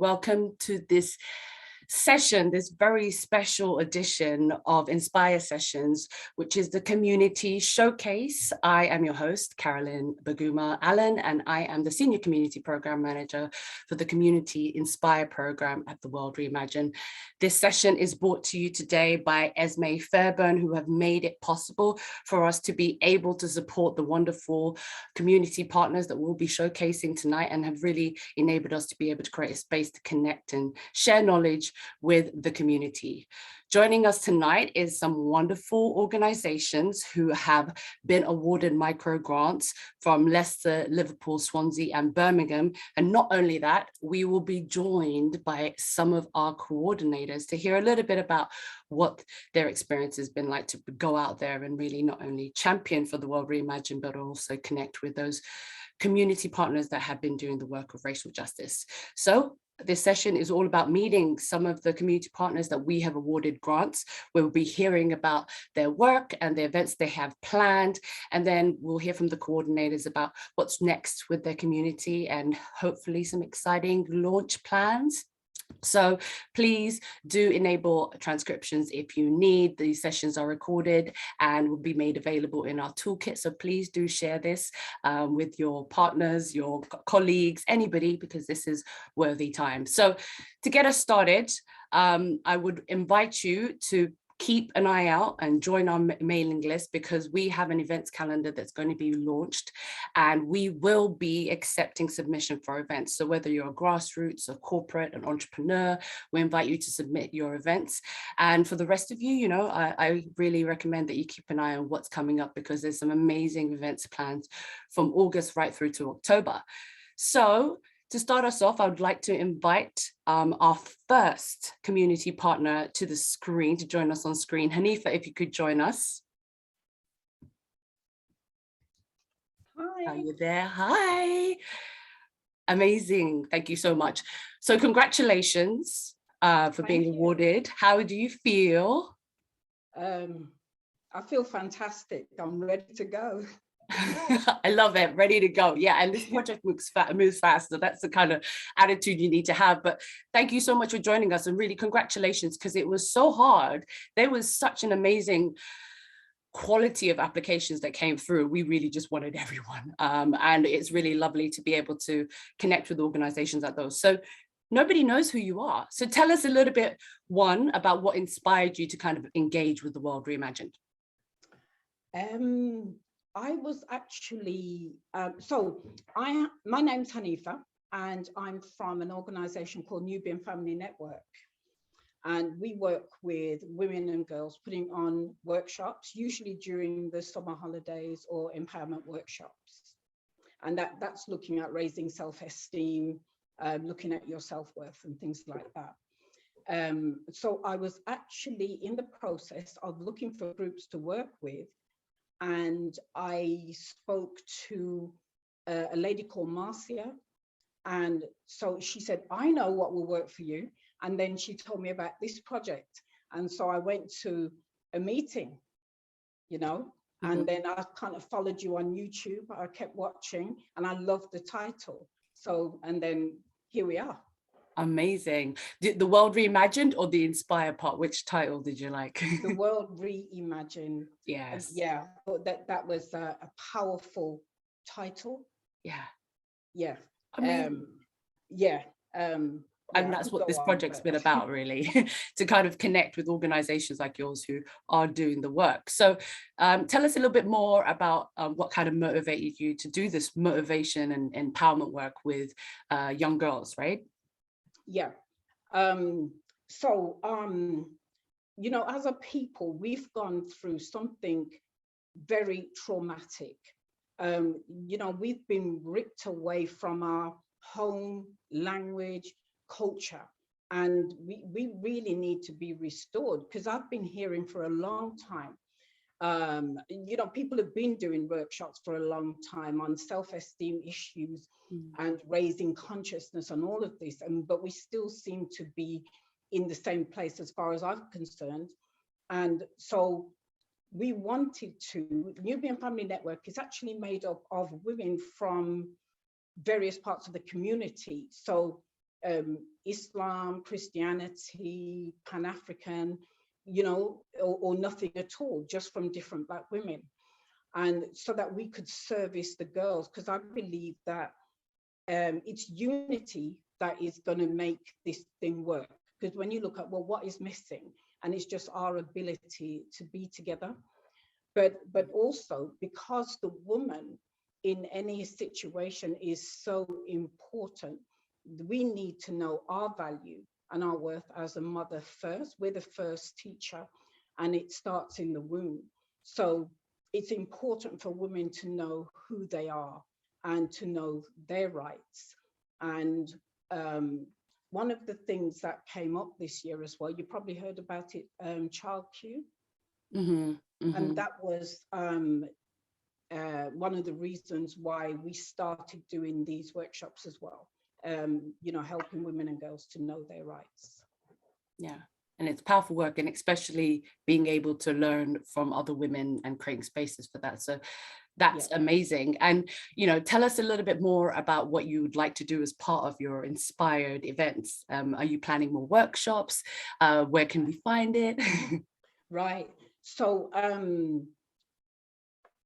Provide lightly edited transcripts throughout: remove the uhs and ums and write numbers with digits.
Welcome to this session, this very special edition of Inspire Sessions, which is the community showcase. I am your host, Carolyn Baguma Allen, and I am the Senior Community Program Manager for the Community Inspire program at the World Reimagined. This session is brought to you today by Esme Fairburn, who have made it possible for us to be able to support the wonderful community partners that we'll be showcasing tonight, and have really enabled us to be able to create a space to connect and share knowledge with the community. Joining us tonight is some wonderful organizations who have been awarded micro grants from Leicester, Liverpool, Swansea and Birmingham. And not only that, we will be joined by some of our coordinators to hear a little bit about what their experience has been like to go out there and really not only champion for the World Reimagined, but also connect with those community partners that have been doing the work of racial justice. So this session is all about meeting some of the community partners that we have awarded grants. We'll be hearing about their work and the events they have planned, and then we'll hear from the coordinators about what's next with their community and hopefully some exciting launch plans. So please do enable transcriptions if you need. These sessions are recorded and will be made available in our toolkit. So please do share this with your partners, your colleagues, anybody, because this is worthy time. So to get us started, I would invite you to keep an eye out and join our mailing list, because we have an events calendar that's going to be launched, and we will be accepting submission for events. So whether you're a grassroots, a corporate, an entrepreneur, we invite you to submit your events. And for the rest of you, I really recommend that you keep an eye on what's coming up, because there's some amazing events planned from August right through to October. So to start us off, I would like to invite our first community partner to the screen, to join us on screen. Hanifa, if you could join us. Hi. Are you there? Hi. Amazing. Thank you so much. So congratulations for being awarded. How do you feel? I feel fantastic. I'm ready to go. I love it. Ready to go. Yeah. And this project moves fast. So that's the kind of attitude you need to have. But thank you so much for joining us, and really congratulations, because it was so hard. There was such an amazing quality of applications that came through. We really just wanted everyone. And it's really lovely to be able to connect with organizations like those. So nobody knows who you are. So tell us a little bit, one, about what inspired you to kind of engage with the World Reimagined. I was actually, my name's Hanifa, and I'm from an organization called Nubian Family Network. And we work with women and girls putting on workshops, usually during the summer holidays or empowerment workshops. And that's looking at raising self-esteem, looking at your self-worth and things like that. So I was actually in the process of looking for groups to work with. And I spoke to a lady called Marcia. And so she said, I know what will work for you. And then she told me about this project. And so I went to a meeting, and then I kind of followed you on YouTube. I kept watching and I loved the title. So, and then here we are. Amazing. The World Reimagined or the Inspire part? Which title did you like? The World Reimagined. Yes. Yeah, but that was a powerful title. Yeah. Yeah. Yeah. And that's what this project's been about, really, to kind of connect with organizations like yours who are doing the work. So tell us a little bit more about what kind of motivated you to do this motivation and empowerment work with young girls, right? Yeah. As a people, we've gone through something very traumatic. We've been ripped away from our home, language, culture, and we really need to be restored, because I've been hearing for a long time. People have been doing workshops for a long time on self-esteem issues and raising consciousness and all of this, but we still seem to be in the same place as far as I'm concerned. And so we wanted to, Nubian Family Network is actually made up of women from various parts of the community. So Islam, Christianity, Pan-African, or nothing at all, just from different Black women. And so that we could service the girls, because I believe that it's unity that is going to make this thing work. Because when you look at, well, what is missing? And it's just our ability to be together. But also because the woman in any situation is so important, we need to know our value and our worth as a mother first. We're the first teacher, and it starts in the womb. So it's important for women to know who they are and to know their rights. And one of the things that came up this year as well, you probably heard about it, Child Q. Mm-hmm, mm-hmm. And that was one of the reasons why we started doing these workshops as well, helping women and girls to know their rights. Yeah, and it's powerful work, and especially being able to learn from other women and creating spaces for that. So that's amazing. And, tell us a little bit more about what you would like to do as part of your Inspired events. Are you planning more workshops? Where can we find it? Right. So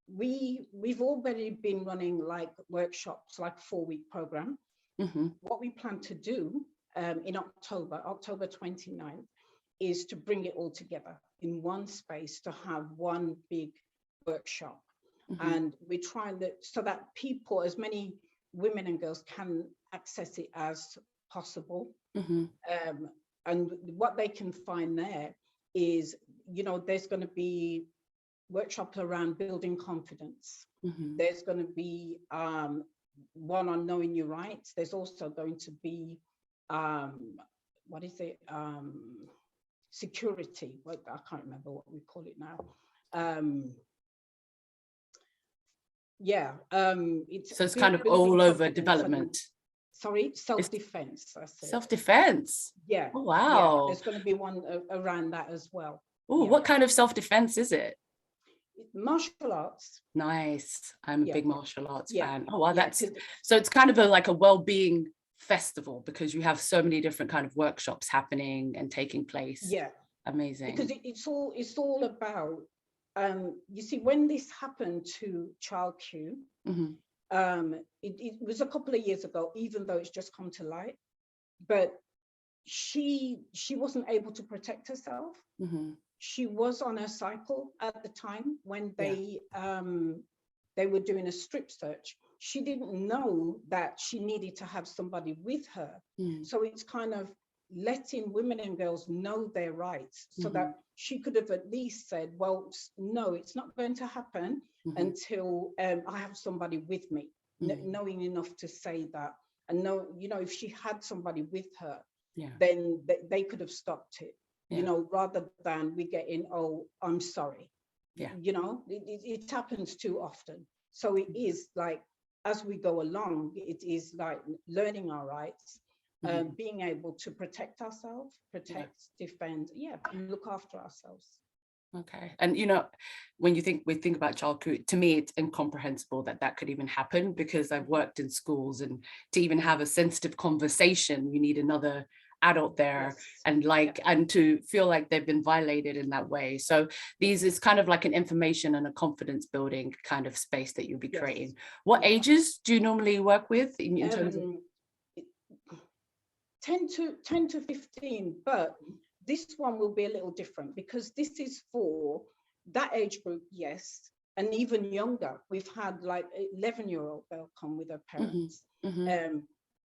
we've already been running like workshops, like 4-week program. Mm-hmm. What we plan to do in October 29th, is to bring it all together in one space, to have one big workshop. Mm-hmm. And we're trying so that people, as many women and girls, can access it as possible. Mm-hmm. And what they can find there is, there's going to be workshops around building confidence. Mm-hmm. There's going to be one on knowing your rights. There's also going to be security. Well, I can't remember what we call it now. It's kind of all over development. Self-defense. Self-defense. Yeah. Oh, wow. Yeah. There's going to be one around that as well. Oh, what kind of self-defense is it? Martial arts. Nice. I'm a big martial arts fan. Oh, wow. So it's kind of like a well-being festival, because you have so many different kind of workshops happening and taking place. Yeah. Amazing. Because it's all about, you see, when this happened to Child Q, mm-hmm. It was a couple of years ago, even though it's just come to light, but she wasn't able to protect herself. Mm-hmm. She was on her cycle at the time when they were doing a strip search. She didn't know that she needed to have somebody with her. Mm. So it's kind of letting women and girls know their rights, so mm-hmm. that she could have at least said, well, no, it's not going to happen mm-hmm. until I have somebody with me, mm-hmm. knowing enough to say that. And know, if she had somebody with her, then they could have stopped it, rather than we getting, oh, I'm sorry. Yeah. It happens too often. So it is like, as we go along, it is like learning our rights, mm-hmm. Being able to protect ourselves, defend, look after ourselves. Okay. And, when we think about childhood, to me, it's incomprehensible that could even happen, because I've worked in schools, and to even have a sensitive conversation, you need another adult there, and and to feel like they've been violated in that way. So these is kind of like an information and a confidence building kind of space that you'll be creating. What ages do you normally work with in terms of? 10 to 15, but this one will be a little different, because this is for that age group, yes, and even younger. We've had like 11-year-old girl come with her parents. Mm-hmm.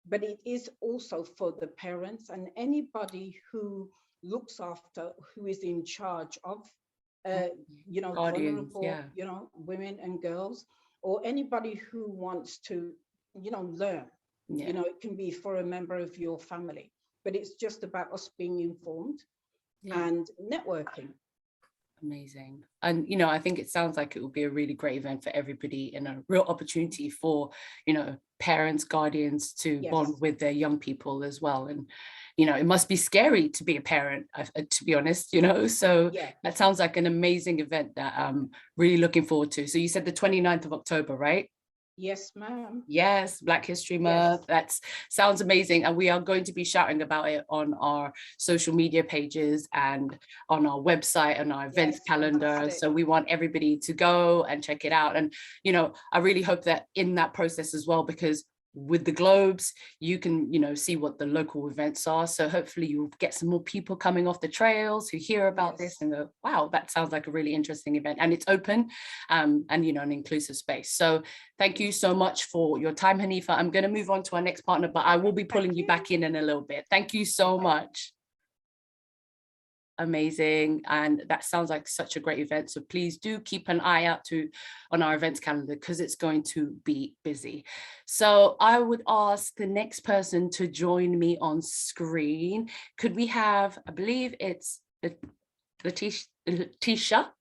But it is also for the parents and anybody who looks after, who is in charge of, Guardians, vulnerable, women and girls, or anybody who wants to, learn. Yeah. It can be for a member of your family, but it's just about us being informed and networking. Amazing. And, I think it sounds like it will be a really great event for everybody, and a real opportunity for, parents, guardians to bond with their young people as well. And, it must be scary to be a parent, to be honest, so that sounds like an amazing event that I'm really looking forward to. So you said the 29th of October, right? Yes, ma'am. Yes, Black History Yes. Month. That sounds amazing. And we are going to be shouting about it on our social media pages and on our website and our events Yes, calendar. fantastic. So we want everybody to go and check it out. And, you know, I really hope that in that process as well, because with the globes, you can, you know, see what the local events are. So hopefully you'll get some more people coming off the trails who hear about this Yes. and go, wow, that sounds like a really interesting event. And it's open and, you know, an inclusive space. So thank you so much for your time, Hanifa. I'm going to move on to our next partner, but I will be pulling you back in a little bit. Thank you so much. Amazing. And that sounds like such a great event. So please do keep an eye out on our events calendar because it's going to be busy. So I would ask the next person to join me on screen. Could we have, I believe it's Letitia,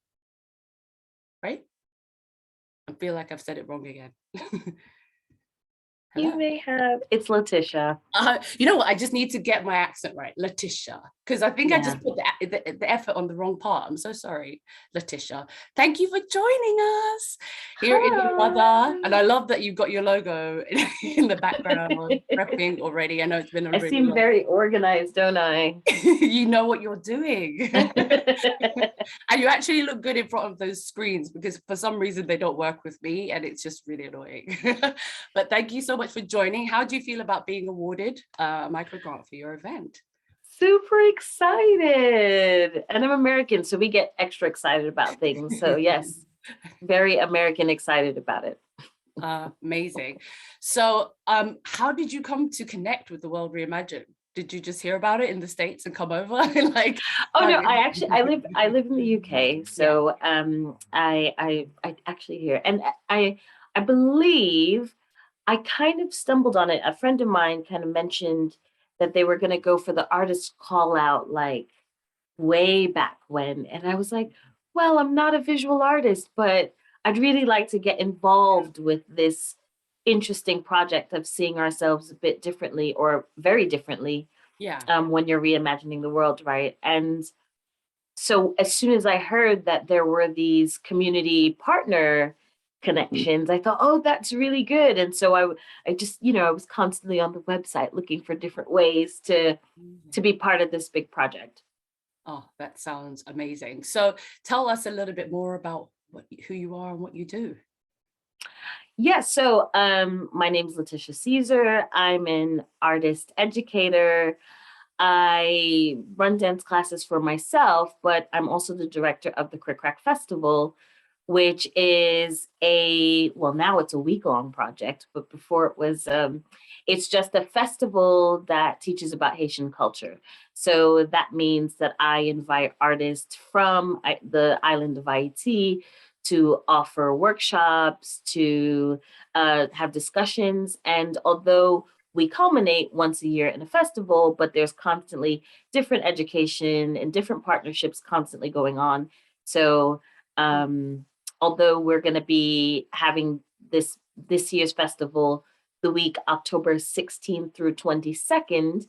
right? I feel like I've said it wrong again. You may have, it's Letitia. You know what? I just need to get my accent right, Letitia, because I think I Yeah. just put the effort on the wrong part. I'm so sorry, Letitia. Thank you for joining us here in your mother. And I love that you've got your logo in the background prepping already. I know it's been a I really seem long. very organized, don't I? You know what you're doing. And you actually look good in front of those screens because for some reason they don't work with me and it's just really annoying. But thank you so much for joining. How do you feel about being awarded a micro grant for your event? Super excited. And I'm American, so we get extra excited about things. So yes, very American excited about it. Amazing. So how did you come to connect with the World Reimagined? Did you just hear about it in the States and come over? Like, oh no, I live in the UK. So I actually here. And I believe I kind of stumbled on it. A friend of mine kind of mentioned that they were going to go for the artist call out like way back when. And I was like, well, I'm not a visual artist, but I'd really like to get involved with this interesting project of seeing ourselves a bit differently or very differently when you're reimagining the world, right? And so as soon as I heard that there were these community partner connections, I thought, oh, that's really good. And so I just, I was constantly on the website looking for different ways to be part of this big project. Oh, that sounds amazing. So tell us a little bit more about who you are and what you do. Yeah, so my name is Letitia Caesar. I'm an artist educator. I run dance classes for myself, but I'm also the director of the Crick Crack Festival, which is now it's a week-long project, but before it was, it's just a festival that teaches about Haitian culture. So that means that I invite artists from the island of Haiti to offer workshops, to have discussions. And although we culminate once a year in a festival, but there's constantly different education and different partnerships constantly going on. So although we're going to be having this year's festival the week October 16th through 22nd,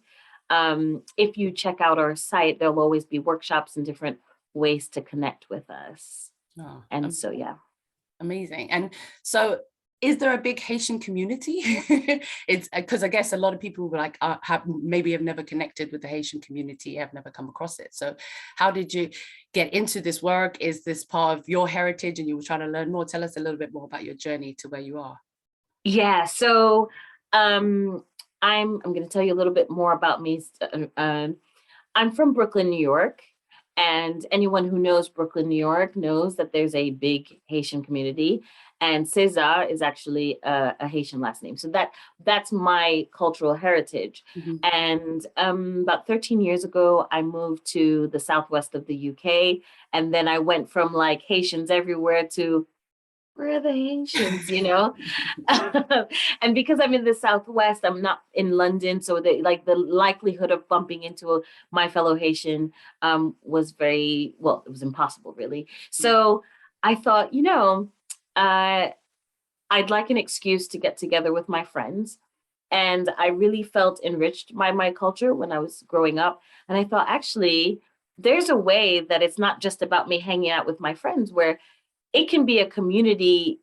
if you check out our site, there'll always be workshops and different ways to connect with us. Oh, and so, yeah. Amazing. And so is there a big Haitian community? It's because I guess a lot of people like have never connected with the Haitian community, have never come across it. So how did you get into this work? Is this part of your heritage and you were trying to learn more? Tell us a little bit more about your journey to where you are. Yeah, so I'm going to tell you a little bit more about me. I'm from Brooklyn, New York. And anyone who knows Brooklyn, New York knows that there's a big Haitian community, and Cesar is actually a Haitian last name. So that's my cultural heritage. And about 13 years ago, I moved to the southwest of the UK. And then I went from like Haitians everywhere to where are the Haitians, and because I'm in the Southwest, I'm not in London. So the likelihood of bumping into my fellow Haitian was it was impossible, really. So I thought, I'd like an excuse to get together with my friends. And I really felt enriched by my culture when I was growing up. And I thought, actually, there's a way that it's not just about me hanging out with my friends, where it can be a community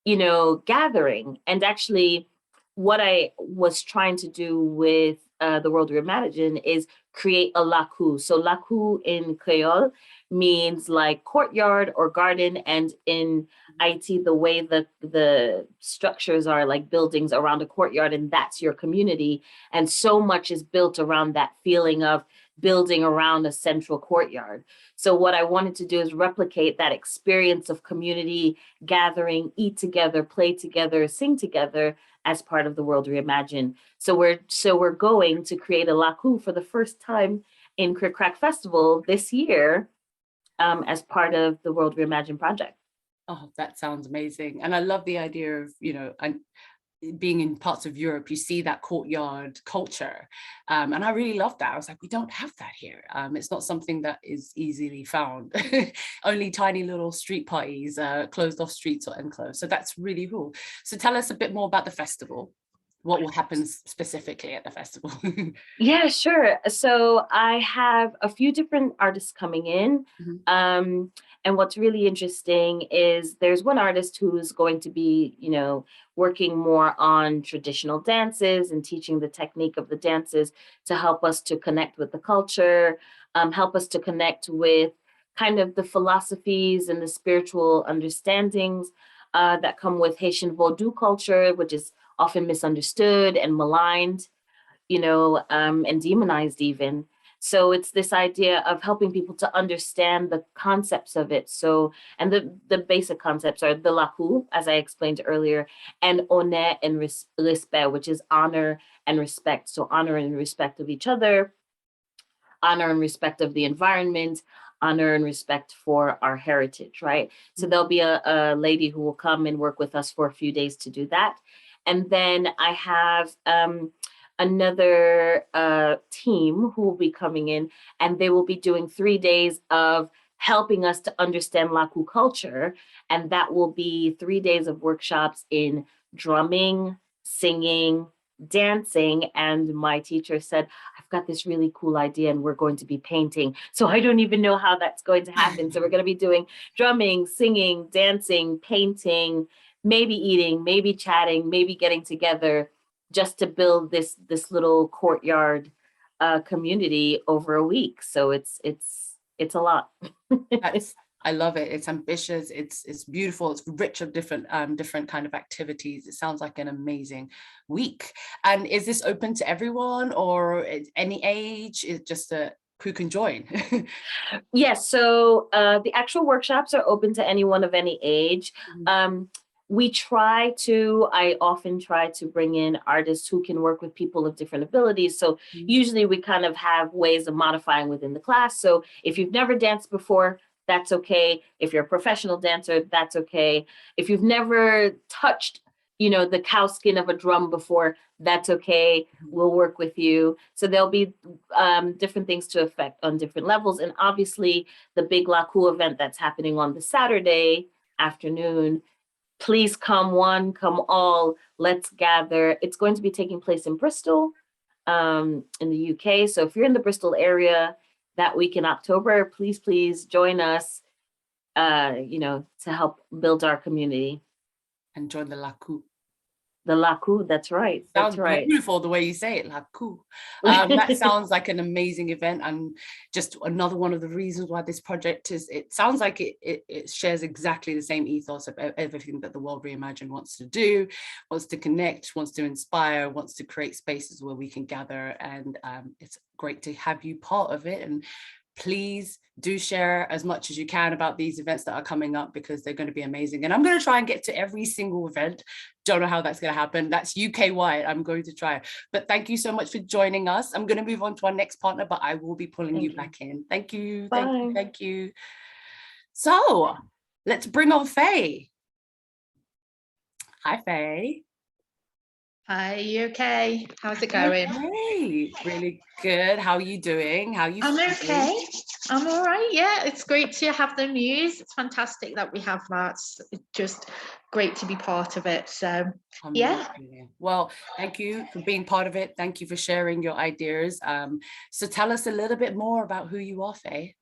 gathering. And actually, what I was trying to do with the World Reimagined is create a laku. So laku in Creole means like courtyard or garden, and in IT, the way that the structures are like buildings around a courtyard, and that's your community. And so much is built around that feeling of building around a central courtyard. So what I wanted to do is replicate that experience of community gathering, eat together, play together, sing together as part of the World Reimagined. So we're going to create a laku for the first time in Crick Crack Festival this year, as part of the World Reimagined project. Oh, that sounds amazing. And I love the idea of, and being in parts of Europe, you see that courtyard culture. And I really love that. I was like, we don't have that here. It's not something that is easily found. Only tiny little street parties, closed off streets or enclosed. So that's really cool. So tell us a bit more about the festival. What will happen specifically at the festival? Yeah, sure. So I have a few different artists coming in. And what's really interesting is there's one artist who's going to be, working more on traditional dances and teaching the technique of the dances to help us to connect with the culture, help us to connect with kind of the philosophies and the spiritual understandings that come with Haitian Vodou culture, which is often misunderstood and maligned, and demonized even. So it's this idea of helping people to understand the concepts of it. So, and the basic concepts are the laku, as I explained earlier, and honneur and respect, which is honor and respect. So honor and respect of each other, honor and respect of the environment, honor and respect for our heritage, right? So there'll be a lady who will come and work with us for a few days to do that. And then I have another team who will be coming in, and they will be doing 3 days of helping us to understand Laku culture. And that will be 3 days of workshops in drumming, singing, dancing. And my teacher said, I've got this really cool idea and we're going to be painting. So I don't even know how that's going to happen. So we're going to be doing drumming, singing, dancing, painting, maybe eating, maybe chatting, maybe getting together, just to build this little courtyard community over a week. So it's a lot. I love it. It's ambitious. It's beautiful. It's rich of different kind of activities. It sounds like an amazing week. And is this open to everyone, or any age? Is just who can join? Yes. So the actual workshops are open to anyone of any age. I often try to bring in artists who can work with people of different abilities. So usually we kind of have ways of modifying within the class. So if you've never danced before, that's okay. If you're a professional dancer, that's okay. If you've never touched, the cow skin of a drum before, that's okay. We'll work with you. So there'll be different things to affect on different levels. And obviously the big Laku event that's happening on the Saturday afternoon, please come one, come all, let's gather. It's going to be taking place in Bristol, in the UK. So if you're in the Bristol area that week in October, please join us, to help build our community. And join the Laku. The Laku, that's right. That's right. Beautiful the way you say it, Laku. That sounds like an amazing event, and just another one of the reasons why this project it sounds like it shares exactly the same ethos of everything that the World Reimagined wants to do, wants to connect, wants to inspire, wants to create spaces where we can gather. And it's great to have you part of it. And please do share as much as you can about these events that are coming up, because they're going to be amazing. And I'm going to try and get to every single event. Don't know how that's going to happen. That's UK wide. I'm going to try. But thank you so much for joining us. I'm going to move on to our next partner, but I will be pulling you back in. Thank you. Bye. Thank you. Thank you. So let's bring on Faye. Hi, Faye. Hi, you okay? How's it going? Great, really good. How are you doing? I'm okay. I'm all right. Yeah, it's great to have the news. It's fantastic that we have that. It's just great to be part of it. So yeah. Well, thank you for being part of it. Thank you for sharing your ideas. So tell us a little bit more about who you are, Faye.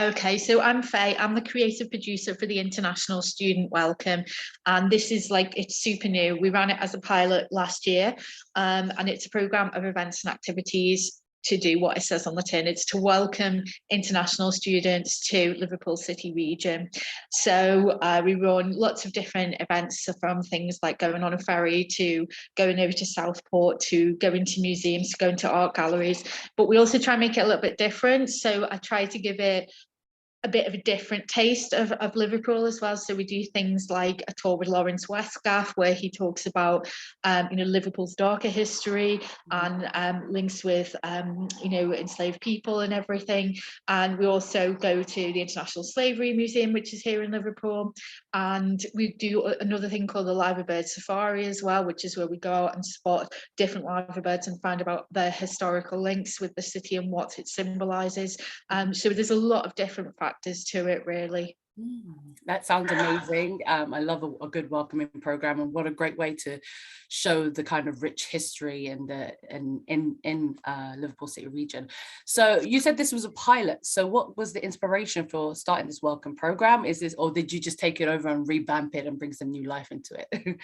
Okay, so I'm Faye. I'm the creative producer for the International Student Welcome, and this is it's super new. We ran it as a pilot last year, and it's a programme of events and activities to do what it says on the tin. It's to welcome international students to Liverpool City region. So we run lots of different events, from things like going on a ferry to going over to Southport to going to museums, to going to art galleries, but we also try and make it a little bit different. So I try to give it a bit of a different taste of Liverpool as well. So we do things like a tour with Lawrence Westgaff, where he talks about Liverpool's darker history and links with enslaved people and everything. And we also go to the International Slavery Museum, which is here in Liverpool, and we do another thing called the Live Bird Safari as well, which is where we go out and spot different live birds and find about their historical links with the city and what it symbolises. So there's a lot of different factors to it, really. That sounds amazing. I love a good welcoming program, and what a great way to show the kind of rich history in Liverpool City region. So you said this was a pilot. So what was the inspiration for starting this welcome program? Or did you just take it over and revamp it and bring some new life into it?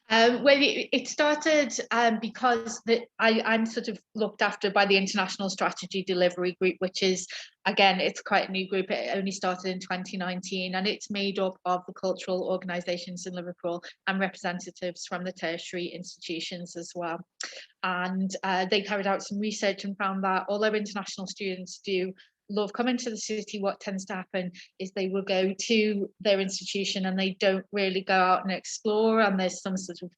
Well, it started because I'm sort of looked after by the International Strategy Delivery Group, which is, again, it's quite a new group. It only started in 2019, and it's made up of the cultural organisations in Liverpool and representatives from the tertiary institutions as well. And they carried out some research and found that although international students do love coming to the city, what tends to happen is they will go to their institution and they don't really go out and explore, and there's some sort of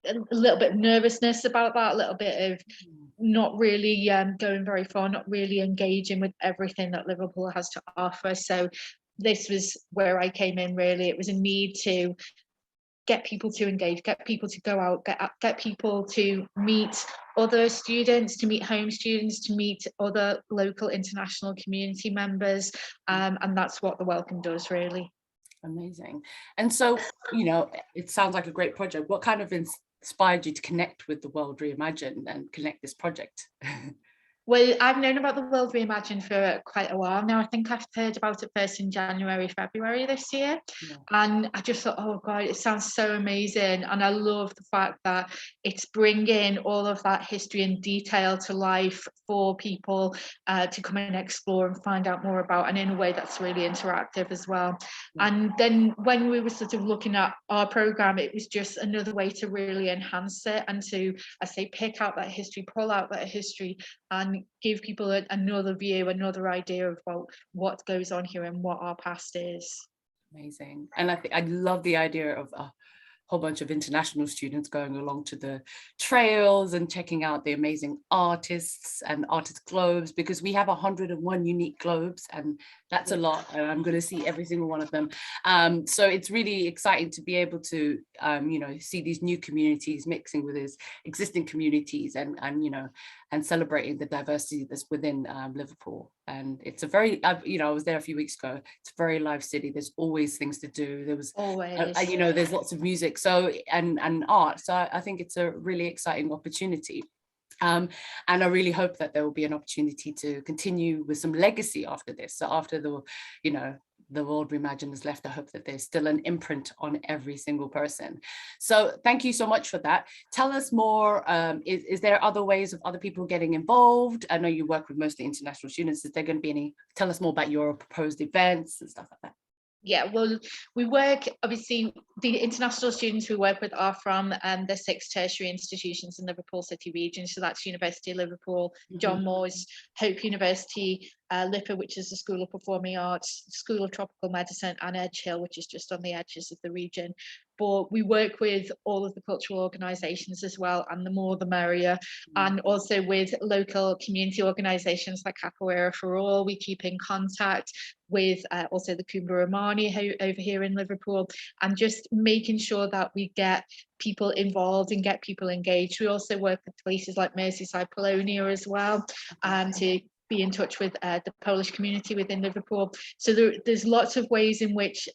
a little bit of nervousness about that, a little bit of not really going very far, not really engaging with everything that Liverpool has to offer. So this was where I came in, really. It was a need to get people to engage, get people to go out, get people to meet other students, to meet home students, to meet other local international community members, and that's what the welcome does, really. Amazing. And so, it sounds like a great project. What kind of inspired you to connect with the World Reimagined and connect this project? Well, I've known about the World Reimagined for quite a while now. I think I've heard about it first in January, February this year. Yeah. And I just thought, oh God, it sounds so amazing. And I love the fact that it's bringing all of that history and detail to life for people to come and explore and find out more about, and in a way that's really interactive as well. Yeah. And then when we were sort of looking at our programme, it was just another way to really enhance it and to, I say, pick out that history, pull out that history, and give people another view, another idea of what goes on here and what our past is. Amazing. And I love the idea of a whole bunch of international students going along to the trails and checking out the amazing artists and artist globes, because we have 101 unique globes, and that's a lot, and I'm going to see every single one of them. So it's really exciting to be able to see these new communities mixing with these existing communities, and celebrating the diversity that's within Liverpool. And it's a very, I was there a few weeks ago. It's a very live city. There's always things to do. There was always, there's lots of music, so and art. So I think it's a really exciting opportunity. And I really hope that there will be an opportunity to continue with some legacy after this. So after the World Reimagined has left, I hope that there's still an imprint on every single person. So thank you so much for that. Tell us more. Is there other ways of other people getting involved? I know you work with mostly international students. Is there going to be any? Tell us more about your proposed events and stuff like that. Yeah, well, we work, obviously, the international students we work with are from the 6 tertiary institutions in Liverpool City region. So that's University of Liverpool, John Moores, Hope University, LIPA, which is the School of Performing Arts, School of Tropical Medicine, and Edge Hill, which is just on the edges of the region. But we work with all of the cultural organisations as well, and the more the merrier, and also with local community organisations like Capoeira for All. We keep in contact with also the Kumba Romani over here in Liverpool, and just making sure that we get people involved and get people engaged. We also work with places like Merseyside, Polonia as well, to be in touch with the Polish community within Liverpool. So there's lots of ways in which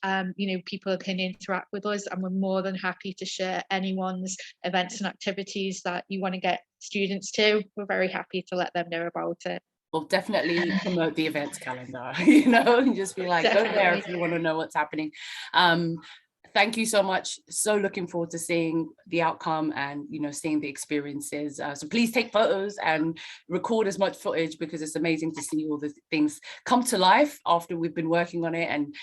people can interact with us, and we're more than happy to share anyone's events and activities that you want to get students to. We're very happy to let them know about it. We'll definitely promote the events calendar, and just be like, go there if you want to know what's happening. Thank you so much. So looking forward to seeing the outcome and, seeing the experiences. So please take photos and record as much footage, because it's amazing to see all the things come to life after we've been working on it and,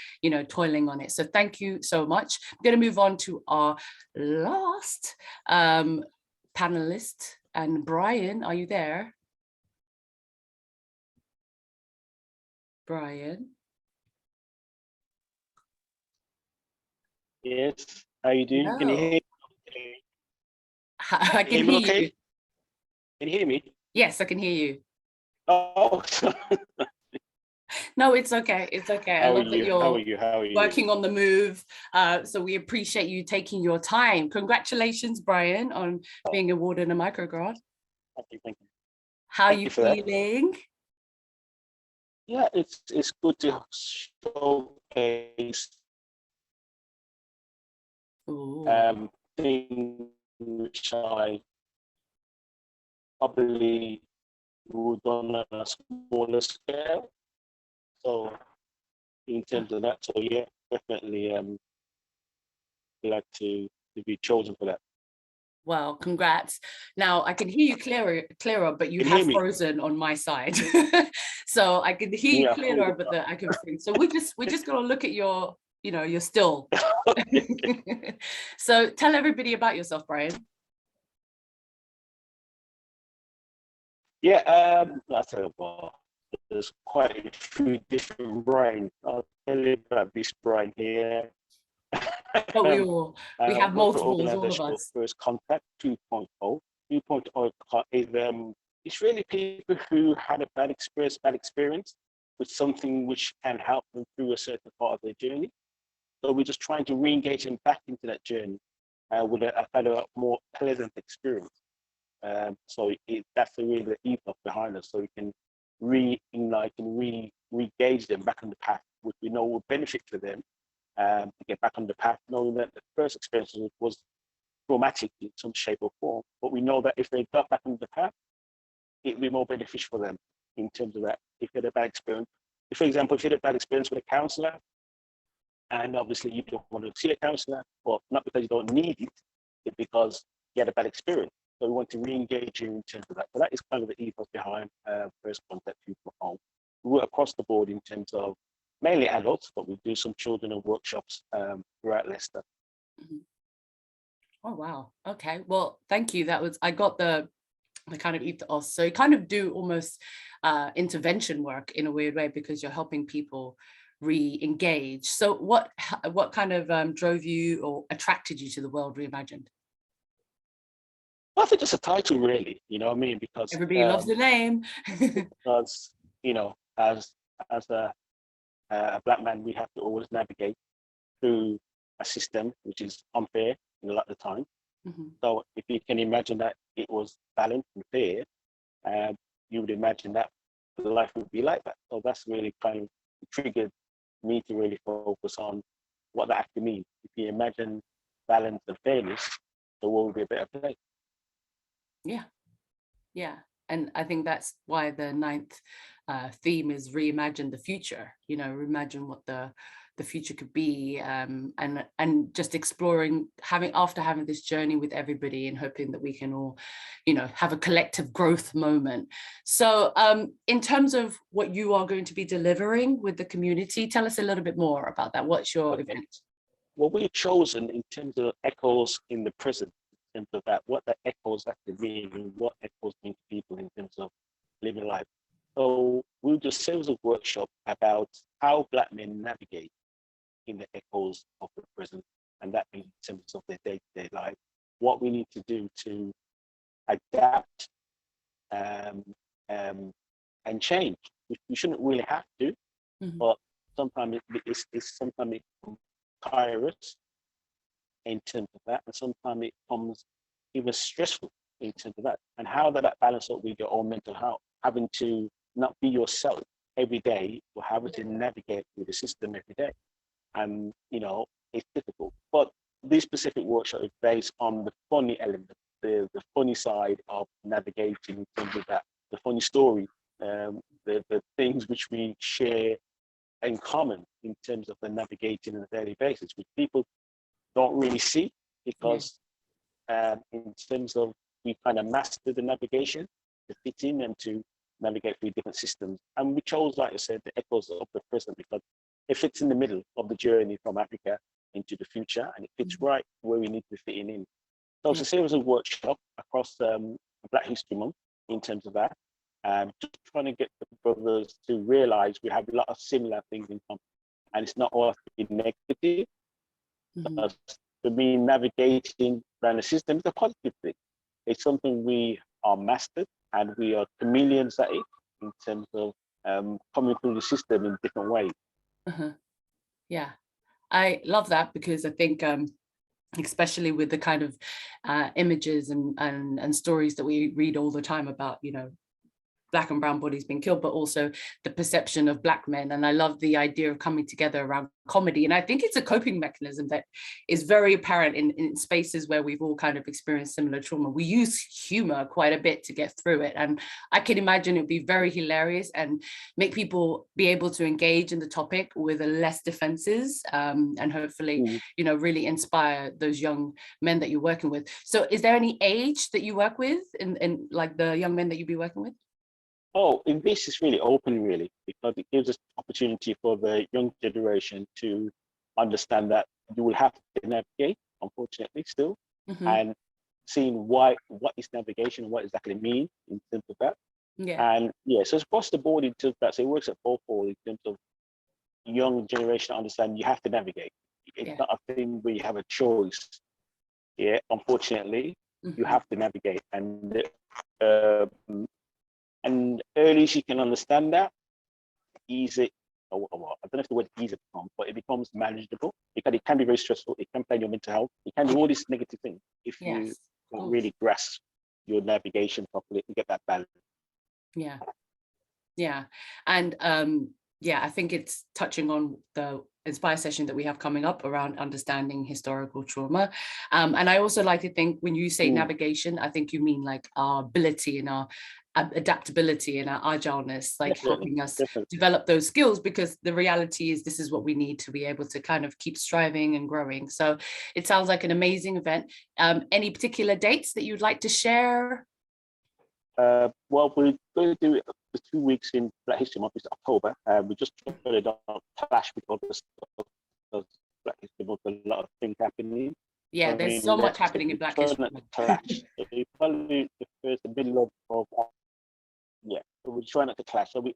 toiling on it. So thank you so much. I'm going to move on to our last panelist. And Brian, are you there? Brian? Yes, how you doing? No. Can you hear me? I can hear okay? you. Can you hear me? Yes, I can hear you. Oh, No, it's okay. It's okay. I love that you're How are you? working on the move. So we appreciate you taking your time. Congratulations, Brian, on being awarded a microgrant. Thank you. How are you feeling? Yeah, it's good to showcase things which I probably would done on a smaller scale. So in terms of that, so yeah, definitely glad to be chosen for that. Well, congrats. Now I can hear you clearer, but you have frozen on my side. So I can hear you clearer, but I can freeze. So we're just gonna look at your, you're still. So tell everybody about yourself, Brian. Yeah, I tell you what, there's quite a few different Brian. I'll tell you about this Brian here. But we have multiples, all of us. First Contact 2.0. 2.0 is it's really people who had a bad experience with something which can help them through a certain part of their journey. So we're just trying to re-engage them back into that journey with a kind of more pleasant experience. So that's really the ethos behind us. So we can re-ignite and re-engage them back on the path, which we know will benefit for them. To get back on the path, knowing that the first experience was traumatic in some shape or form. But we know that if they got back on the path, it will be more beneficial for them in terms of that. If you had a bad experience, for example, if you had a bad experience with a counselor, and obviously you don't want to see a counselor, but not because you don't need it, it's because you had a bad experience. So we want to re-engage you in terms of that. So that is kind of the ethos behind First Contact 2.0. We work across the board in terms of mainly adults, but we do some children and workshops throughout Leicester. Mm-hmm. Oh, wow. Okay. Well, thank you. I got the kind of ethos. So you kind of do almost intervention work in a weird way, because you're helping people re-engage. So what kind of drove you or attracted you to the world Reimagined? Well, I think it's a title, really, you know what I mean? Because everybody loves the name. Because, as a Black man, we have to always navigate through a system which is unfair a lot of the time. Mm-hmm. So if you can imagine that it was balanced and fair, you would imagine that life would be like that. So that's really kind of triggered me to really focus on what that actually means. If you imagine balance and fairness, the world would be a better place. Yeah. And I think that's why the 9th theme is reimagine the future, reimagine what the future could be, and just exploring, after having this journey with everybody and hoping that we can all, have a collective growth moment. So in terms of what you are going to be delivering with the community, tell us a little bit more about that. What's your event? Well, we've chosen in terms of echoes in the present, in terms of that, what the echoes actually mean and what echoes mean to people in terms of living life. So we'll do a series of workshops about how Black men navigate in the echoes of the present, and that means in terms of their day-to-day life, what we need to do to adapt and change. We shouldn't really have to, mm-hmm. but sometimes it's sometimes it becomes tyrant in terms of that, and sometimes it becomes even stressful in terms of that, and how that balance up with your own mental health, having to not be yourself every day, or having to navigate through the system every day. And it's difficult. But this specific workshop is based on the funny element, the funny side of navigating in terms of that, the funny story the things which we share in common in terms of the navigating on a daily basis, which people don't really see because in terms of we kind of master the navigation to fit in and to navigate through different systems. And we chose, like I said, the echoes of the present because it fits in the middle of the journey from Africa into the future, and it fits right where we need to fit in. So it's a series of workshops across Black History Month in terms of that. Just trying to get the brothers to realize we have a lot of similar things in common, and it's not all negative. For me, navigating around the system is a positive thing. It's something we are mastered, and we are chameleons at it in terms of coming through the system in different ways. Yeah, I love that because I think especially with the kind of images and stories that we read all the time about, you know, Black and brown bodies being killed, but also the perception of Black men. And I love the idea of coming together around comedy. And I think it's a coping mechanism that is very apparent in spaces where we've all kind of experienced similar trauma. We use humor quite a bit to get through it. And I can imagine it'd be very hilarious and make people be able to engage in the topic with a less defenses and hopefully, you know, really inspire those young men that you're working with. So is there any age that you work with in like the young men that you'd be working with? Oh, in this is really open, really, because it gives us opportunity for the young generation to understand that you will have to navigate, unfortunately, still, and seeing what is navigation and what exactly mean in terms of that. And so it's across the board in terms of that. So it works at both in terms of young generation understand you have to navigate. It's not a thing where you have a choice. Yeah, unfortunately, you have to navigate, and early she can understand that, easy. I don't know if the word easy becomes, but it becomes manageable because it can be very stressful. It can play on your mental health. It can do all these negative things if you don't really grasp your navigation properly and get that balance. And I think it's touching on the Inspire session that we have coming up around understanding historical trauma. And I also like to think when you say navigation, I think you mean like our ability and our adaptability and our agileness, like helping us develop those skills, because the reality is this is what we need to be able to kind of keep striving and growing. So it sounds like an amazing event. Any particular dates that you'd like to share? Well, we're going to do it for 2 weeks in Black History Month, it's October. We just started on Clash because Black History Month, a lot of things happening. Yeah, there's so much happening in Black History Month. Clash. So we probably the middle of so we're trying not to clash. So we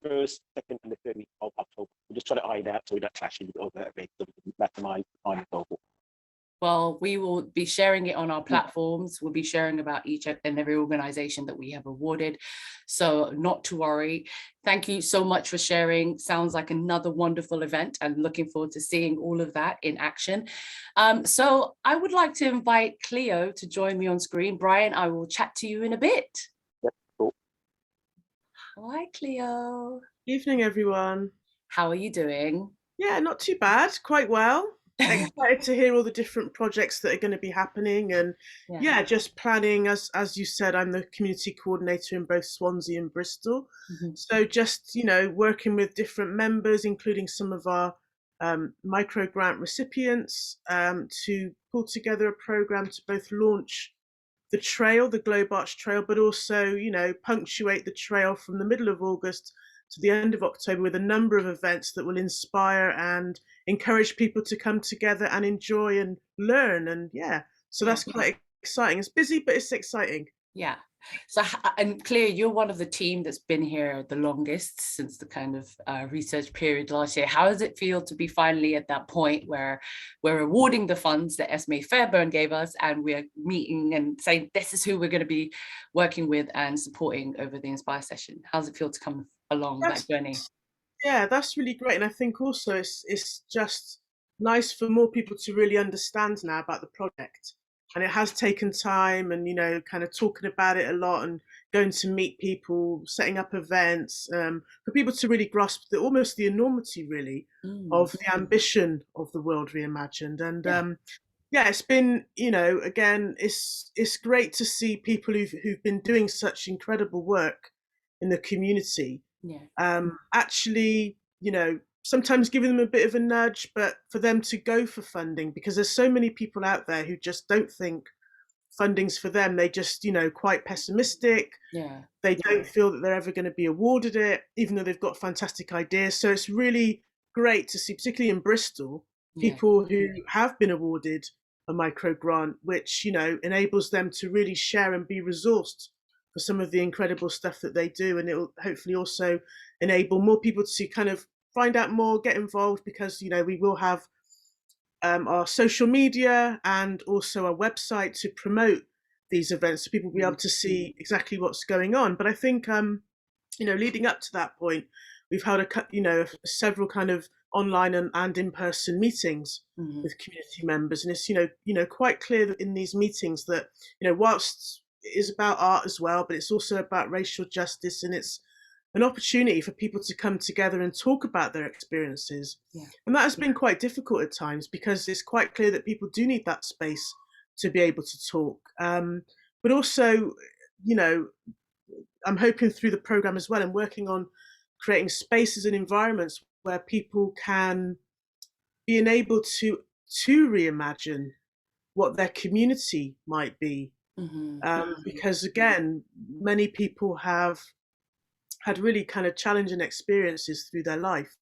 first, second, and the 30th of October. We just try to eye that so we don't clash with other events, so we can maximize time and so forth. Well, we will be sharing it on our platforms. We'll be sharing about each and every organization that we have awarded. So not to worry. Thank you so much for sharing. Sounds like another wonderful event and looking forward to seeing all of that in action. So I would like to invite Cleo to join me on screen. Brian, I will chat to you in a bit. Cool. Hi, Cleo. Evening, everyone. How are you doing? Yeah, not too bad. Quite well. Excited to hear all the different projects that are going to be happening, and just planning. As you said, I'm the community coordinator in both Swansea and Bristol. So just working with different members, including some of our micro grant recipients, to pull together a program to both launch the trail, the Globe Arch Trail, but also punctuate the trail from the middle of August to the end of October with a number of events that will inspire and encourage people to come together and enjoy and learn. And so that's quite exciting. It's busy, but it's exciting. Yeah. So, and Cleo, you're one of the team that's been here the longest since the kind of research period last year. How does it feel to be finally at that point where we're awarding the funds that Esme Fairburn gave us, and we're meeting and saying this is who we're going to be working with and supporting over the Inspire session? How does it feel to come along that journey? Yeah, that's really great. And I think also it's just nice for more people to really understand now about the project. And it has taken time and, kind of talking about it a lot and going to meet people, setting up events, for people to really grasp almost the enormity, really, of the ambition of the World Reimagined. And it's been, again, it's great to see people who've been doing such incredible work in the community. Yeah. Actually, sometimes giving them a bit of a nudge, but for them to go for funding, because there's so many people out there who just don't think funding's for them. They just, quite pessimistic. Yeah. They don't feel that they're ever going to be awarded it, even though they've got fantastic ideas. So it's really great to see, particularly in Bristol, people who have been awarded a micro grant, which, enables them to really share and be resourced for some of the incredible stuff that they do. And it will hopefully also enable more people to kind of find out more, get involved, because, we will have our social media and also our website to promote these events, so people will be able to see exactly what's going on. But I think, leading up to that point, we've held several kind of online and in-person meetings with community members, and it's quite clear that in these meetings that whilst it is about art as well, but it's also about racial justice, and it's an opportunity for people to come together and talk about their experiences. And that has been quite difficult at times, because it's quite clear that people do need that space to be able to talk. But also, I'm hoping through the program as well, and working on creating spaces and environments where people can be enabled to reimagine what their community might be. Because again, many people have had really kind of challenging experiences through their life,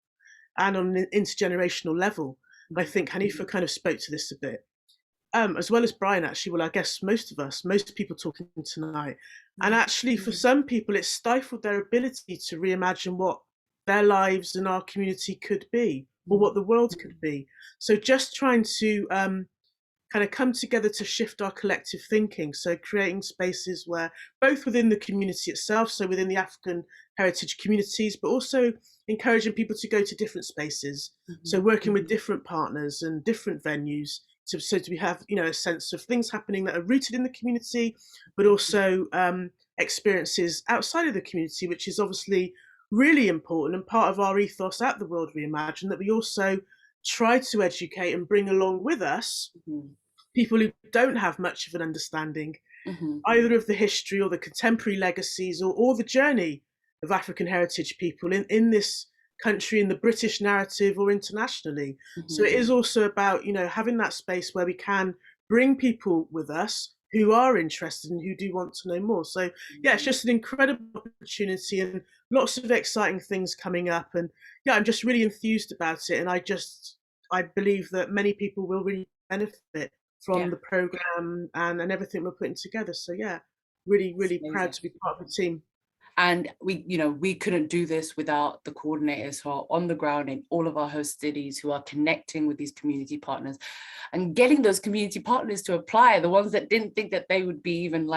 and on an intergenerational level. I think Hanifa kind of spoke to this a bit, as well as Brian, actually. Well, I guess most people talking tonight. And actually, for some people, it's stifled their ability to reimagine what their lives and our community could be, or what the world could be. So just trying to kind of come together to shift our collective thinking. So creating spaces where, both within the community itself, so within the African heritage communities, but also encouraging people to go to different spaces. So working with different partners and different venues, so we have a sense of things happening that are rooted in the community, but also experiences outside of the community, which is obviously really important and part of our ethos at the World Reimagined, that we also try to educate and bring along with us people who don't have much of an understanding either of the history or the contemporary legacies, or the journey of African heritage people in this country, in the British narrative, or internationally. So it is also about having that space where we can bring people with us who are interested and who do want to know more. So it's just an incredible opportunity, and lots of exciting things coming up. And I'm just really enthused about it, and I believe that many people will really benefit from the program and everything we're putting together. So really proud to be part of the team. And we couldn't do this without the coordinators who are on the ground in all of our host cities, who are connecting with these community partners and getting those community partners to apply, the ones that didn't think that they would be even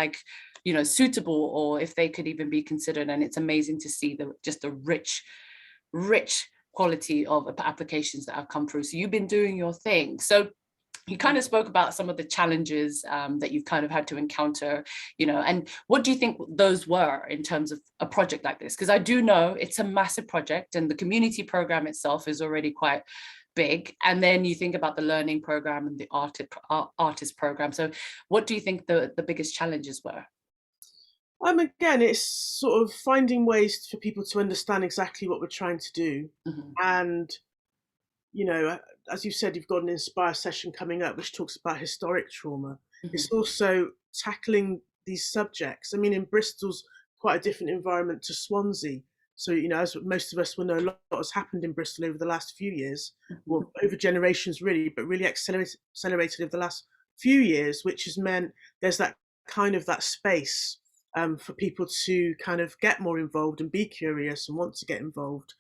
suitable, or if they could even be considered. And it's amazing to see the rich quality of applications that have come through. So you've been doing your thing. So you kind of spoke about some of the challenges that you've kind of had to encounter, and what do you think those were in terms of a project like this? Because I do know it's a massive project, and the community program itself is already quite big. And then you think about the learning program and the artist program. So what do you think the biggest challenges were? Again, it's sort of finding ways for people to understand exactly what we're trying to do. And as you said, you've got an Inspire session coming up which talks about historic trauma. It's also tackling these subjects. I mean, in Bristol's quite a different environment to Swansea. So, as most of us will know, a lot has happened in Bristol over the last few years, well, over generations really, but really accelerated over the last few years, which has meant there's that space for people to kind of get more involved and be curious and want to get involved.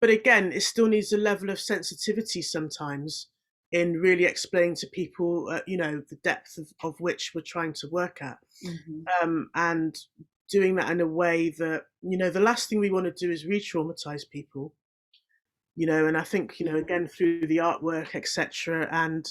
But again, it still needs a level of sensitivity sometimes in really explaining to people, the depth of which we're trying to work at. And doing that in a way that, the last thing we want to do is re-traumatize people, and I think, again, through the artwork, etc. And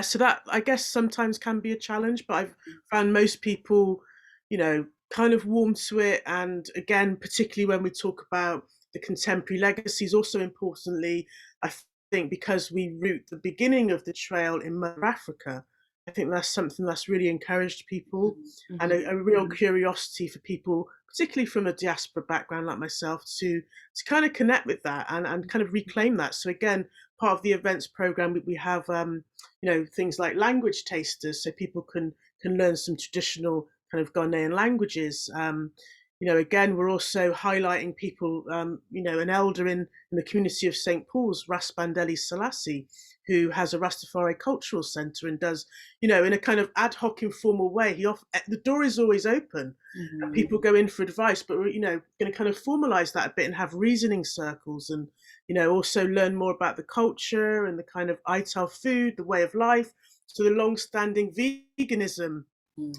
so that, I guess, sometimes can be a challenge, but I've found most people, kind of warm to it. And again, particularly when we talk about the contemporary legacies, also importantly, I think because we root the beginning of the trail in Mother Africa, I think that's something that's really encouraged people, Mhm. and a real curiosity for people, particularly from a diaspora background like myself, to kind of connect with that and kind of reclaim that. So again, part of the events program, we have things like language tasters, so people can learn some traditional kind of Ghanaian languages. Again, we're also highlighting people, an elder in the community of St. Paul's, Ras Bandeli Selassie, who has a Rastafari cultural centre and does, in a kind of ad hoc, informal way. The door is always open. Mhm. People go in for advice, but we're, going to kind of formalise that a bit and have reasoning circles and, also learn more about the culture and the kind of Ital food, the way of life. So the long-standing veganism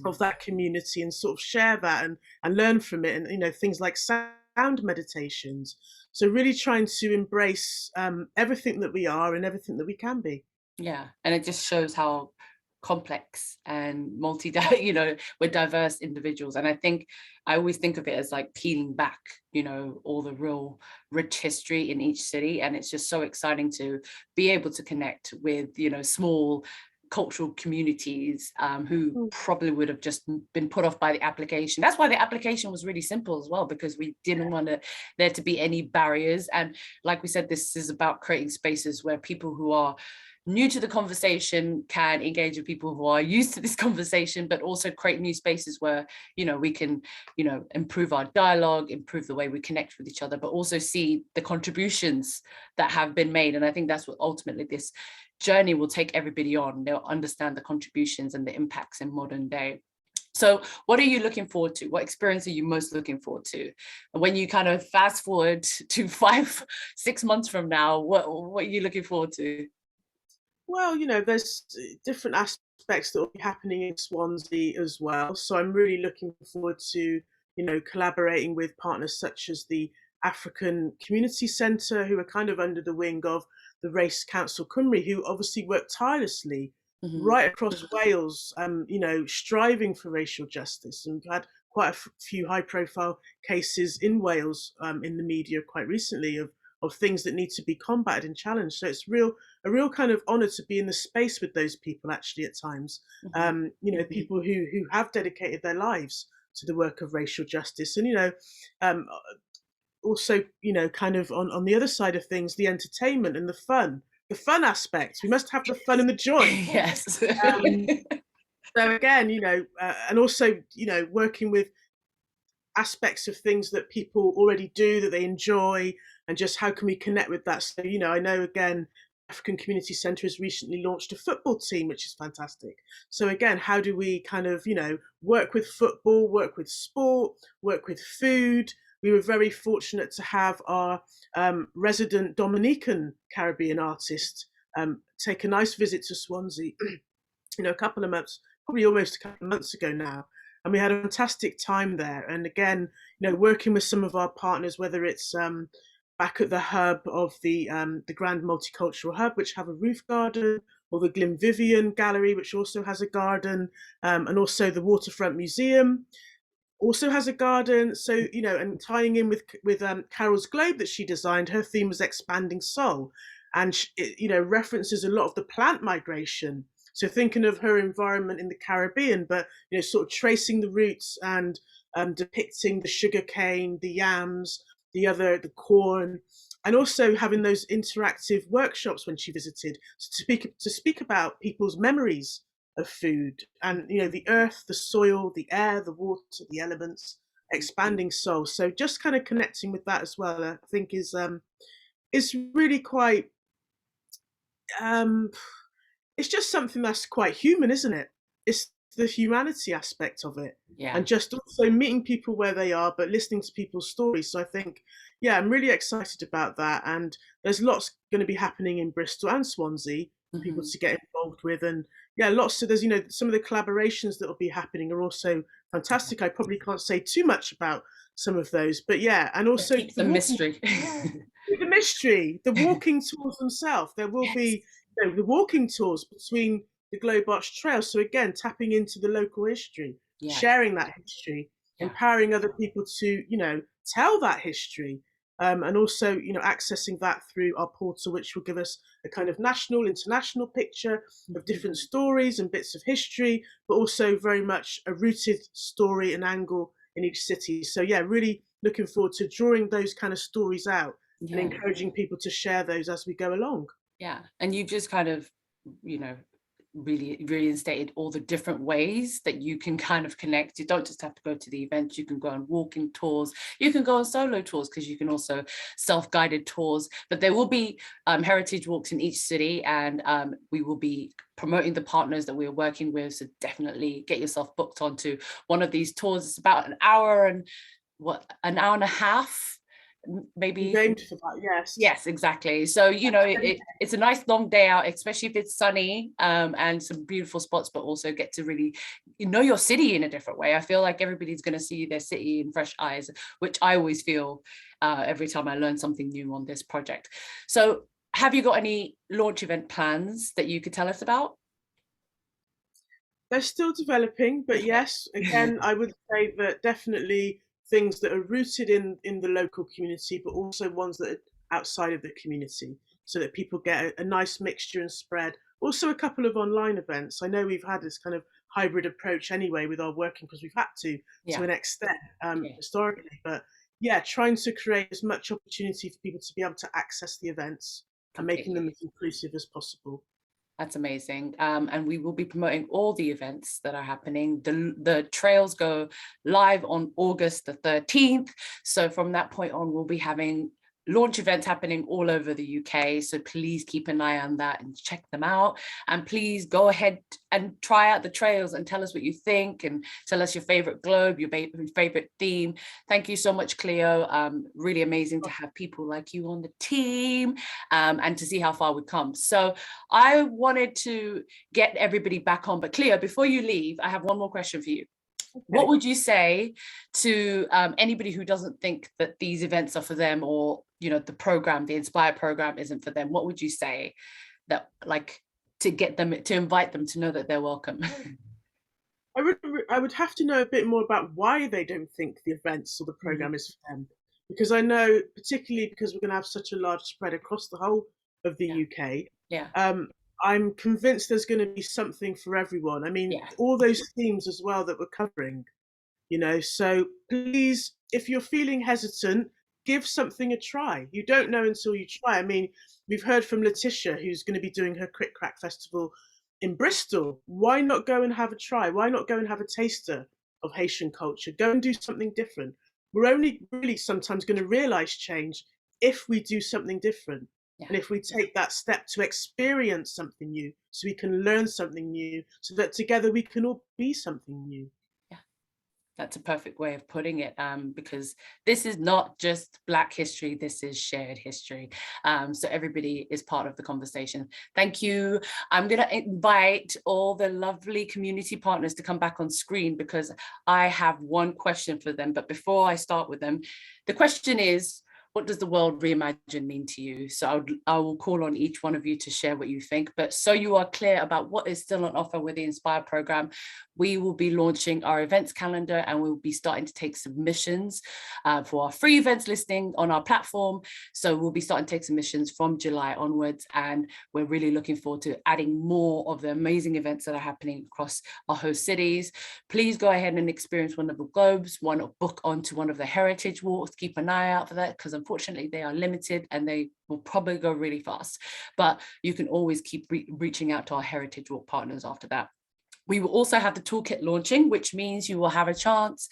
of that community, and sort of share that and learn from it, and things like sound meditations. So really trying to embrace everything that we are and everything that we can be. Yeah, and it just shows how complex and we're diverse individuals. And I think I always think of it as like peeling back, all the real rich history in each city. And it's just so exciting to be able to connect with, small cultural communities who probably would have just been put off by the application. That's why the application was really simple as well, because we didn't want there to be any barriers. And like we said, this is about creating spaces where people who are new to the conversation can engage with people who are used to this conversation, but also create new spaces where, we can, improve our dialogue, improve the way we connect with each other, but also see the contributions that have been made. And I think that's what ultimately this journey will take everybody on. They'll understand the contributions and the impacts in modern day. So what are you looking forward to? What experience are you most looking forward to? When you kind of fast forward to 5-6 months from now, what are you looking forward to? Well, there's different aspects that will be happening in Swansea as well. So I'm really looking forward to, collaborating with partners such as the African Community Centre, who are kind of under the wing of the Race Council Cymru, who obviously work tirelessly right across Wales, striving for racial justice. And we've had quite a few high-profile cases in Wales in the media quite recently of things that need to be combated and challenged. So it's a real kind of honour to be in the space with those people actually at times. People who have dedicated their lives to the work of racial justice. And also, kind of on the other side of things, the entertainment and the fun aspects. We must have the fun and the joy. Yes. So again, and also, working with aspects of things that people already do that they enjoy, and just how can we connect with that. So I know, again, African Community Centre has recently launched a football team, which is fantastic. So again, how do we kind of work with football, work with sport, work with food. We were very fortunate to have our resident Dominican Caribbean artist take a nice visit to Swansea a couple of months, probably almost a couple of months ago now. And we had a fantastic time there. And again, working with some of our partners, whether it's back at the hub of the Grand Multicultural Hub, which have a roof garden, or the Glenvivian Gallery, which also has a garden, and also the Waterfront Museum also has a garden. So, and tying in with Carol's globe that she designed, her theme was expanding soul. And, references a lot of the plant migration. So thinking of her environment in the Caribbean, but, sort of tracing the roots and depicting the sugarcane, the yams, the corn, and also having those interactive workshops when she visited to speak about people's memories of food and, the earth, the soil, the air, the water, the elements, expanding soul. So just kind of connecting with that as well, I think is really quite, it's just something that's quite human, isn't it? It's the humanity aspect of it. Yeah. And just also meeting people where they are, but listening to people's stories. So I think, I'm really excited about that. And there's lots going to be happening in Bristol and Swansea for people to get involved with. And lots of, there's, some of the collaborations that will be happening are also fantastic. I probably can't say too much about some of those, but and also the mystery. The mystery, the walking tours themselves. There will be the walking tours between the Globe Arch Trail. So again, tapping into the local history, sharing that history, empowering other people to, tell that history. and also, accessing that through our portal, which will give us a kind of national, international picture of different stories and bits of history, but also very much a rooted story and angle in each city. So yeah, really looking forward to drawing those kind of stories out and encouraging people to share those as we go along. Yeah, and you just kind of, really reinstated all the different ways that you can kind of connect. You don't just have to go to the event, you can go on walking tours, you can go on solo tours, because you can also self-guided tours, but there will be heritage walks in each city, and we will be promoting the partners that we're working with, so definitely get yourself booked onto one of these tours. It's about an hour and a half, maybe. Aimed for that, yes, exactly. So it's a nice long day out, especially if it's sunny, and some beautiful spots, but also get to really know your city in a different way. I feel like everybody's going to see their city in fresh eyes, which I always feel every time I learn something new on this project. So have you got any launch event plans that you could tell us about? They're still developing, but yes, again, I would say that definitely things that are rooted in the local community, but also ones that are outside of the community, so that people get a nice mixture and spread. Also a couple of online events. I know we've had this kind of hybrid approach anyway with our working, because we've had to an extent historically, but yeah, trying to create as much opportunity for people to be able to access the events and making them as inclusive as possible. That's amazing. And we will be promoting all the events that are happening. The trails go live on August the 13th. So from that point on, we'll be having launch events happening all over the UK. So please keep an eye on that and check them out. And please go ahead and try out the trails and tell us what you think, and tell us your favorite globe, your favorite theme. Thank you so much, Cleo. Really amazing to have people like you on the team, and to see how far we've come. So I wanted to get everybody back on, but Cleo, before you leave, I have one more question for you. Okay. What would you say to anybody who doesn't think that these events are for them, or the program, the Inspire program, isn't for them? What would you say that, like, to get them, to invite them to know that they're welcome? I would have to know a bit more about why they don't think the events or the program is for them, because I know, particularly because we're going to have such a large spread across the whole of the UK. I'm convinced there's going to be something for everyone. I mean, all those themes as well that we're covering, so please, if you're feeling hesitant, give something a try. You don't know until you try. I mean, we've heard from Letitia, who's going to be doing her Crick Crack Festival in Bristol. Why not go and have a try? Why not go and have a taster of Haitian culture? Go and do something different. We're only really sometimes going to realize change if we do something different. And if we take that step to experience something new, so we can learn something new, so that together we can all be something new. Yeah, that's a perfect way of putting it, because this is not just Black history, this is shared history. So everybody is part of the conversation. Thank you. I'm going to invite all the lovely community partners to come back on screen, because I have one question for them. But before I start with them, the question is, what does the world reimagined mean to you? So I will call on each one of you to share what you think. But so you are clear about what is still on offer with the Inspire program, we will be launching our events calendar, and we'll be starting to take submissions for our free events listing on our platform. So we'll be starting to take submissions from July onwards, and we're really looking forward to adding more of the amazing events that are happening across our host cities. Please go ahead and experience one of the globes, book onto one of the heritage walks. Keep an eye out for that, because unfortunately they are limited and they will probably go really fast, but you can always keep reaching out to our heritage walk partners after that. We will also have the toolkit launching, which means you will have a chance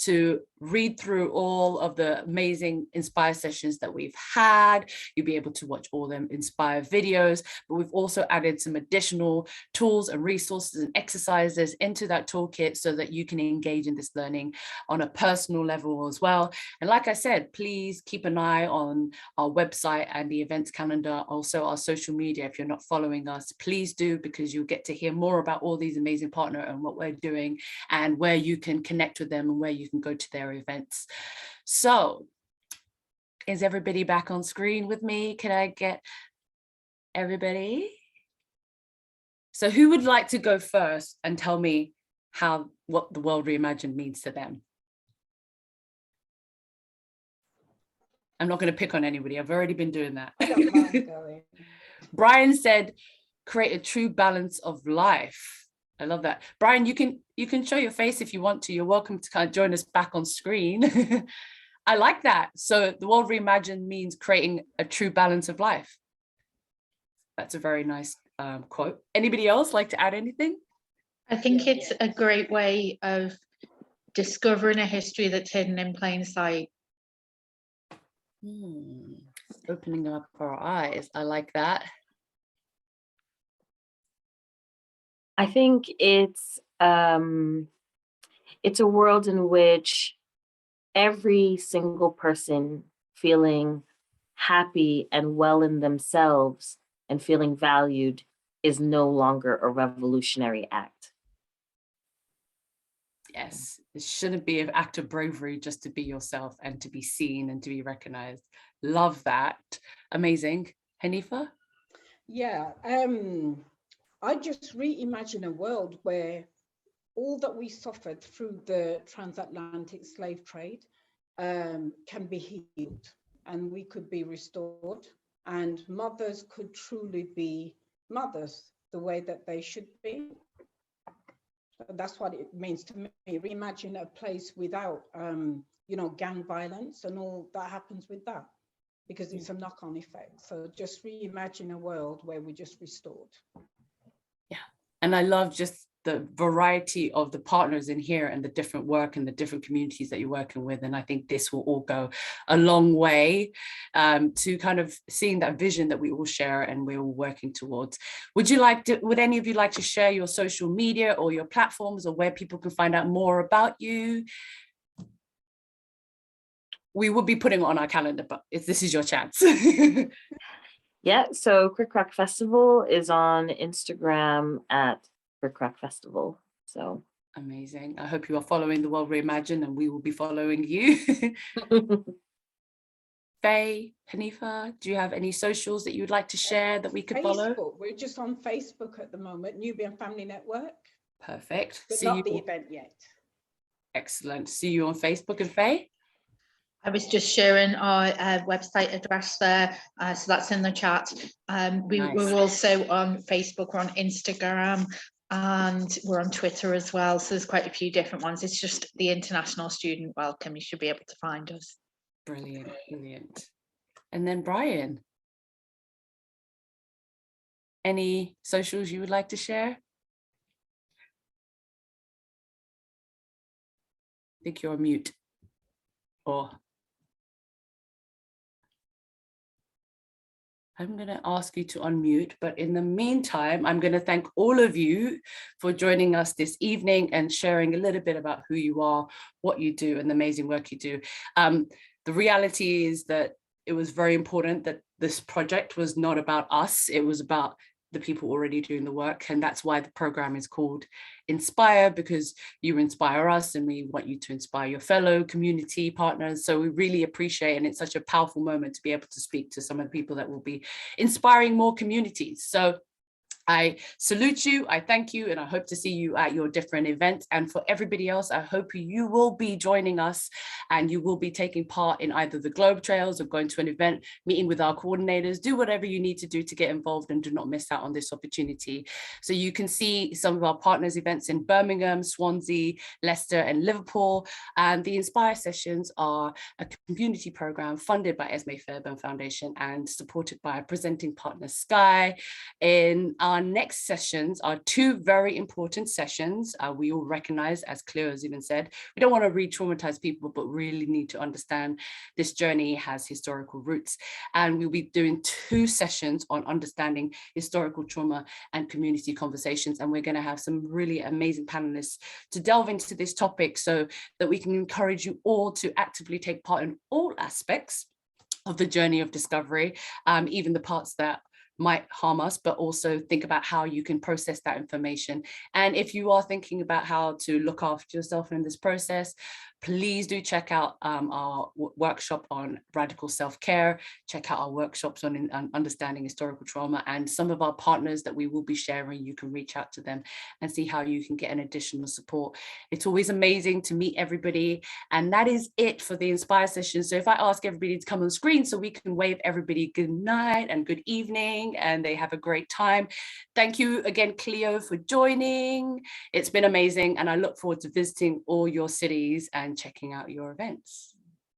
to read through all of the amazing Inspire sessions that we've had. You'll be able to watch all them Inspire videos, but we've also added some additional tools and resources and exercises into that toolkit so that you can engage in this learning on a personal level as well. And like I said, please keep an eye on our website and the events calendar, also our social media. If you're not following us, please do, because you'll get to hear more about all these amazing partner and what we're doing, and where you can connect with them and where you can go to their events. So is everybody back on screen with me? Can I get everybody? So who would like to go first and tell me what the world reimagined means to them? I'm not going to pick on anybody. I've already been doing that. I don't mind going. Brian said, create a true balance of life. I love that. Brian, you can show your face if you want to. You're welcome to kind of join us back on screen. I like that. So the world reimagined means creating a true balance of life. That's a very nice quote. Anybody else like to add anything? I think it's a great way of discovering a history that's hidden in plain sight. Opening up our eyes. I like that. I think it's a world in which every single person feeling happy and well in themselves and feeling valued is no longer a revolutionary act. Yes, it shouldn't be an act of bravery just to be yourself and to be seen and to be recognized. Love that. Amazing. Hanifa? Yeah, I just reimagine a world where all that we suffered through the transatlantic slave trade can be healed, and we could be restored, and mothers could truly be mothers the way that they should be. That's what it means to me. Reimagine a place without, gang violence and all that happens with that, because it's a knock-on effect. So just reimagine a world where we're just restored. Yeah, and I love just the variety of the partners in here and the different work and the different communities that you're working with. And I think this will all go a long way to kind of seeing that vision that we all share and we're all working towards. Would any of you like to share your social media or your platforms or where people can find out more about you? We will be putting it on our calendar, but this is your chance. Yeah, so Crick Crack Festival is on Instagram at Crick Crack Festival. So amazing. I hope you are following the World Reimagined and we will be following you. Faye, Hanifa, do you have any socials that you would like to share that we could follow? We're just on Facebook at the moment, Nubian Family Network. Perfect. But not the event yet. Excellent. See you on Facebook. And Faye? I was just sharing our website address there, so that's in the chat. We're also on Facebook, we're on Instagram, and we're on Twitter as well. So there's quite a few different ones. It's just the International Student Welcome. You should be able to find us. Brilliant, brilliant. And then Brian, any socials you would like to share? I think you're on mute. Or I'm going to ask you to unmute, but in the meantime, I'm going to thank all of you for joining us this evening and sharing a little bit about who you are, what you do, and the amazing work you do. The reality is that it was very important that this project was not about us. It was about the people already doing the work. And that's why the program is called Inspire, because you inspire us and we want you to inspire your fellow community partners. So we really appreciate, and it's such a powerful moment to be able to speak to some of the people that will be inspiring more communities. So I salute you, I thank you, and I hope to see you at your different events. And for everybody else, I hope you will be joining us and you will be taking part in either the Globe Trails or going to an event, meeting with our coordinators, do whatever you need to do to get involved and do not miss out on this opportunity. So you can see some of our partners events in Birmingham, Swansea, Leicester, and Liverpool. And the Inspire sessions are a community program funded by Esme Fairbairn Foundation and supported by our presenting partner Sky. In our next sessions are two very important sessions. We all recognize, as Cleo has even said, we don't want to re-traumatize people, but really need to understand this journey has historical roots. And we'll be doing two sessions on understanding historical trauma and community conversations. And we're going to have some really amazing panelists to delve into this topic so that we can encourage you all to actively take part in all aspects of the journey of discovery, even the parts that might harm us, but also think about how you can process that information. And if you are thinking about how to look after yourself in this process, please do check out our workshop on radical self-care. Check out our workshops on understanding historical trauma, and some of our partners that we will be sharing. You can reach out to them and see how you can get an additional support. It's always amazing to meet everybody. And that is it for the Inspire session. So if I ask everybody to come on screen so we can wave everybody good night and good evening, and they have a great time. Thank you again, Cleo, for joining. It's been amazing, and I look forward to visiting all your cities and checking out your events.